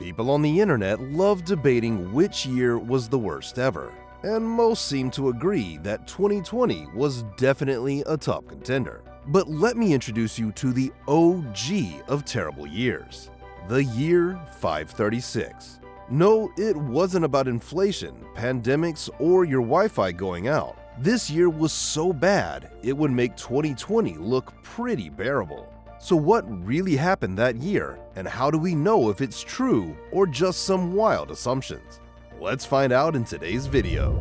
People on the internet love debating which year was the worst ever, and most seem to agree that 2020 was definitely a top contender. But let me introduce you to the OG of terrible years, the year 536. No, it wasn't about inflation, pandemics, or your Wi-Fi going out. This year was so bad, it would make 2020 look pretty bearable. So what really happened that year, and how do we know if it's true or just some wild assumptions? Let's find out in today's video.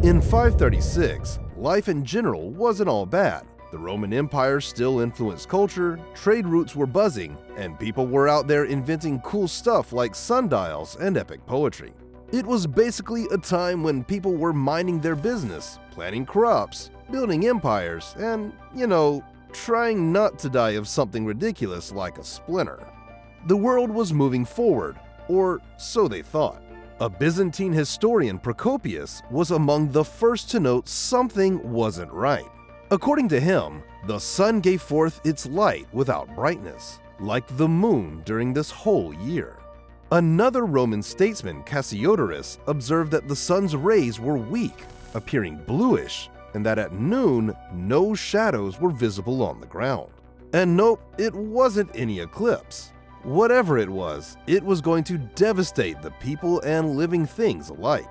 In 536, life in general wasn't all bad. The Roman Empire still influenced culture, trade routes were buzzing, and people were out there inventing cool stuff like sundials and epic poetry. It was basically a time when people were minding their business, planting crops, building empires, and, trying not to die of something ridiculous like a splinter. The world was moving forward, or so they thought. A Byzantine historian, Procopius, was among the first to note something wasn't right. According to him, the sun gave forth its light without brightness, like the moon during this whole year. Another Roman statesman, Cassiodorus, observed that the sun's rays were weak, appearing bluish, and that at noon, no shadows were visible on the ground. And nope, it wasn't any eclipse. Whatever it was going to devastate the people and living things alike.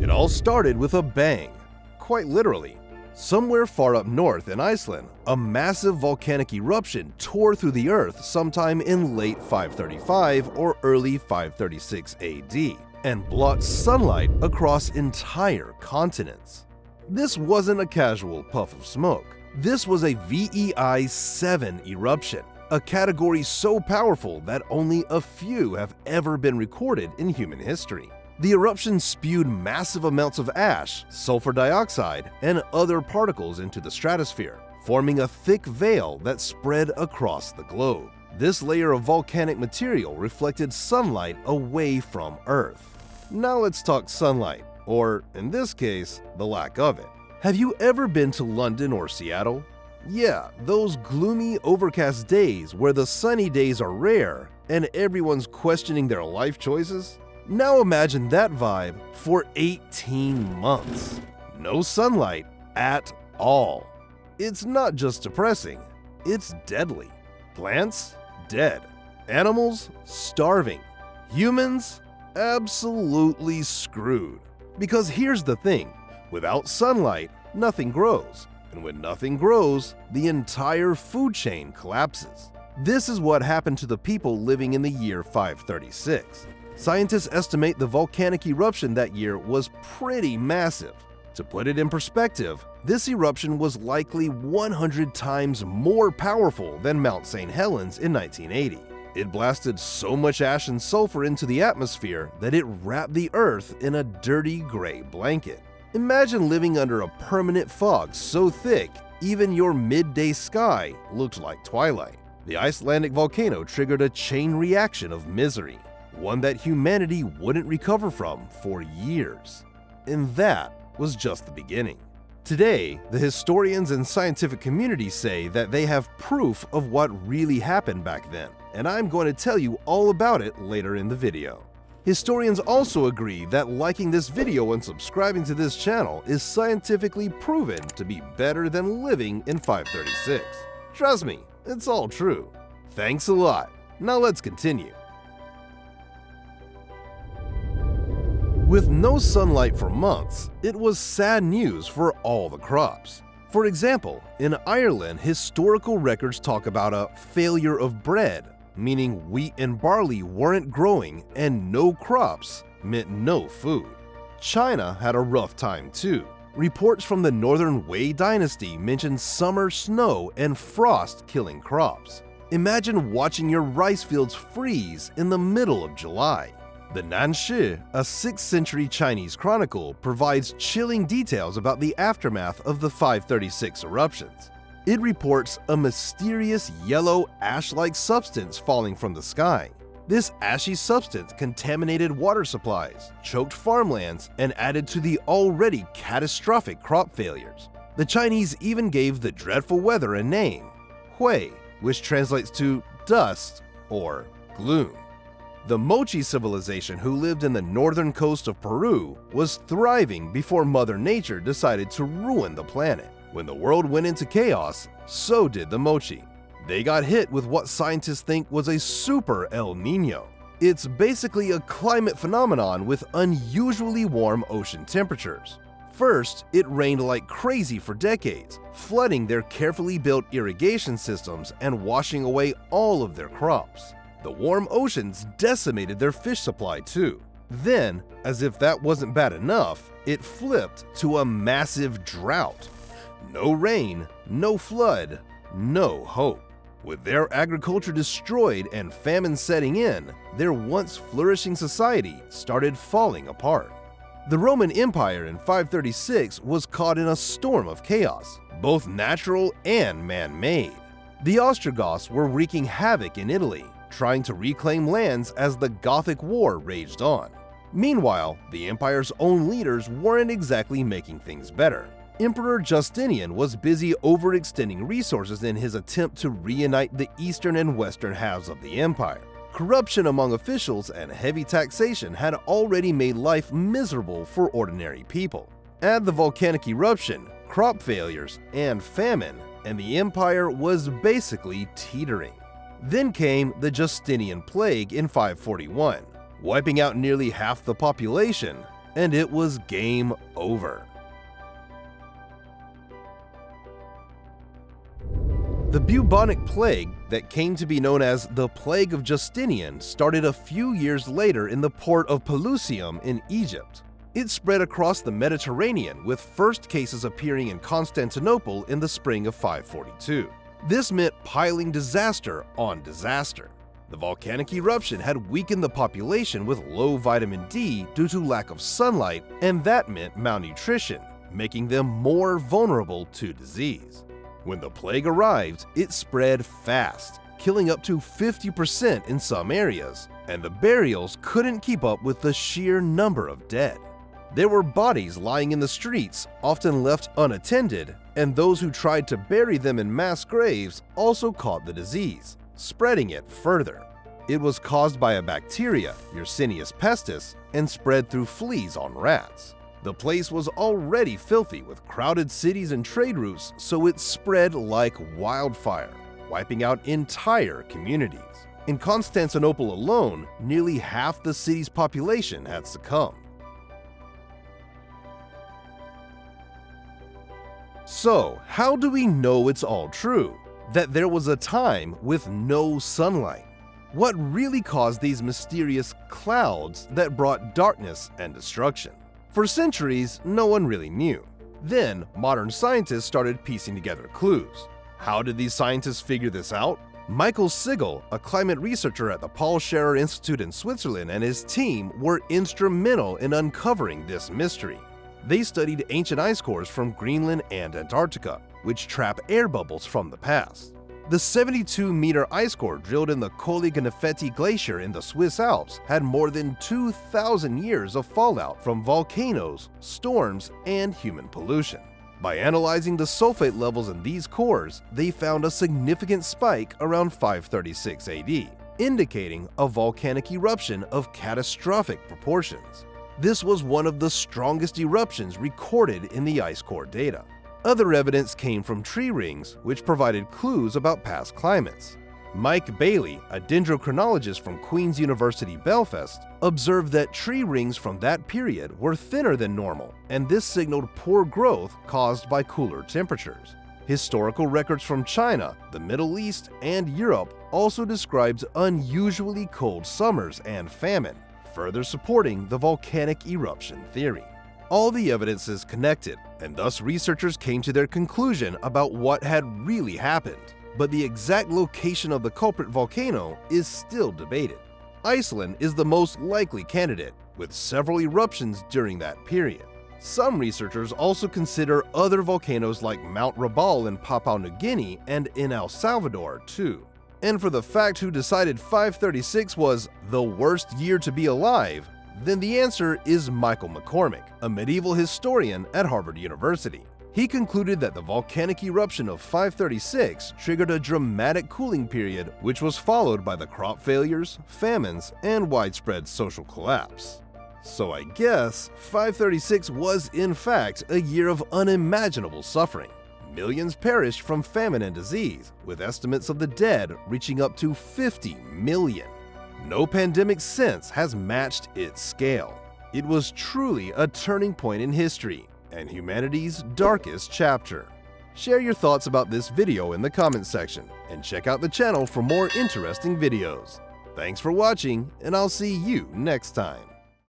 It all started with a bang, quite literally. Somewhere far up north in Iceland, a massive volcanic eruption tore through the earth sometime in late 535 or early 536 AD and blocked sunlight across entire continents. This wasn't a casual puff of smoke. This was a VEI 7 eruption, a category so powerful that only a few have ever been recorded in human history. The eruption spewed massive amounts of ash, sulfur dioxide, and other particles into the stratosphere, forming a thick veil that spread across the globe. This layer of volcanic material reflected sunlight away from Earth. Now let's talk sunlight, or in this case, the lack of it. Have you ever been to London or Seattle? Yeah, those gloomy, overcast days where the sunny days are rare and everyone's questioning their life choices? Now imagine that vibe for 18 months. No sunlight at all. It's not just depressing, it's deadly. Plants? Dead. Animals? Starving. Humans? Absolutely screwed. Because here's the thing, without sunlight, nothing grows. And when nothing grows, the entire food chain collapses. This is what happened to the people living in the year 536. Scientists estimate the volcanic eruption that year was pretty massive. To put it in perspective, this eruption was likely 100 times more powerful than Mount St. Helens in 1980. It blasted so much ash and sulfur into the atmosphere that it wrapped the Earth in a dirty gray blanket. Imagine living under a permanent fog so thick, even your midday sky looked like twilight. The Icelandic volcano triggered a chain reaction of misery, one that humanity wouldn't recover from for years. And that was just the beginning. Today, the historians and scientific community say that they have proof of what really happened back then, and I'm going to tell you all about it later in the video. Historians also agree that liking this video and subscribing to this channel is scientifically proven to be better than living in 536. Trust me, it's all true. Thanks a lot. Now let's continue. With no sunlight for months, it was sad news for all the crops. For example, in Ireland, historical records talk about a failure of bread, meaning wheat and barley weren't growing and no crops meant no food. China had a rough time too. Reports from the Northern Wei dynasty mention summer snow and frost killing crops. Imagine watching your rice fields freeze in the middle of July. The Nanshi, a 6th century Chinese chronicle, provides chilling details about the aftermath of the 536 eruptions. It reports a mysterious yellow ash-like substance falling from the sky. This ashy substance contaminated water supplies, choked farmlands, and added to the already catastrophic crop failures. The Chinese even gave the dreadful weather a name, Hui, which translates to dust or gloom. The Mochi civilization, who lived in the northern coast of Peru, was thriving before Mother Nature decided to ruin the planet. When the world went into chaos, so did the Mochi. They got hit with what scientists think was a super El Niño. It's basically a climate phenomenon with unusually warm ocean temperatures. First, it rained like crazy for decades, flooding their carefully built irrigation systems and washing away all of their crops. The warm oceans decimated their fish supply too. Then, as if that wasn't bad enough, it flipped to a massive drought. No rain, no flood, no hope. With their agriculture destroyed and famine setting in, their once flourishing society started falling apart. The Roman Empire in 536 was caught in a storm of chaos, both natural and man-made. The Ostrogoths were wreaking havoc in Italy, trying to reclaim lands as the Gothic War raged on. Meanwhile, the empire's own leaders weren't exactly making things better. Emperor Justinian was busy overextending resources in his attempt to reunite the eastern and western halves of the empire. Corruption among officials and heavy taxation had already made life miserable for ordinary people. Add the volcanic eruption, crop failures, and famine, and the empire was basically teetering. Then came the Justinian plague in 541, wiping out nearly half the population, and it was game over. The bubonic plague that came to be known as the Plague of Justinian started a few years later in the port of Pelusium in Egypt. It spread across the Mediterranean, with first cases appearing in Constantinople in the spring of 542. This meant piling disaster on disaster. The volcanic eruption had weakened the population with low vitamin D due to lack of sunlight, and that meant malnutrition, making them more vulnerable to disease. When the plague arrived, it spread fast, killing up to 50% in some areas, and the burials couldn't keep up with the sheer number of dead. There were bodies lying in the streets, often left unattended, and those who tried to bury them in mass graves also caught the disease, spreading it further. It was caused by a bacteria, Yersinia pestis, and spread through fleas on rats. The place was already filthy with crowded cities and trade routes, so it spread like wildfire, wiping out entire communities. In Constantinople alone, nearly half the city's population had succumbed. So, how do we know it's all true? That there was a time with no sunlight? What really caused these mysterious clouds that brought darkness and destruction? For centuries, no one really knew. Then, modern scientists started piecing together clues. How did these scientists figure this out? Michael Sigel, a climate researcher at the Paul Scherrer Institute in Switzerland, and his team were instrumental in uncovering this mystery. They studied ancient ice cores from Greenland and Antarctica, which trap air bubbles from the past. The 72-meter ice core drilled in the Colli Gonfalati Glacier in the Swiss Alps had more than 2,000 years of fallout from volcanoes, storms, and human pollution. By analyzing the sulfate levels in these cores, they found a significant spike around 536 AD, indicating a volcanic eruption of catastrophic proportions. This was one of the strongest eruptions recorded in the ice core data. Other evidence came from tree rings, which provided clues about past climates. Mike Bailey, a dendrochronologist from Queen's University Belfast, observed that tree rings from that period were thinner than normal, and this signaled poor growth caused by cooler temperatures. Historical records from China, the Middle East, and Europe also described unusually cold summers and famine, further supporting the volcanic eruption theory. All the evidence is connected, and thus researchers came to their conclusion about what had really happened, but the exact location of the culprit volcano is still debated. Iceland is the most likely candidate, with several eruptions during that period. Some researchers also consider other volcanoes like Mount Rabaul in Papua New Guinea and in El Salvador too. And for the fact who decided 536 was the worst year to be alive, then the answer is Michael McCormick, a medieval historian at Harvard University. He concluded that the volcanic eruption of 536 triggered a dramatic cooling period, which was followed by the crop failures, famines, and widespread social collapse. So I guess 536 was in fact a year of unimaginable suffering. Millions perished from famine and disease, with estimates of the dead reaching up to 50 million. No pandemic since has matched its scale. It was truly a turning point in history and humanity's darkest chapter. Share your thoughts about this video in the comments section and check out the channel for more interesting videos. Thanks for watching, and I'll see you next time.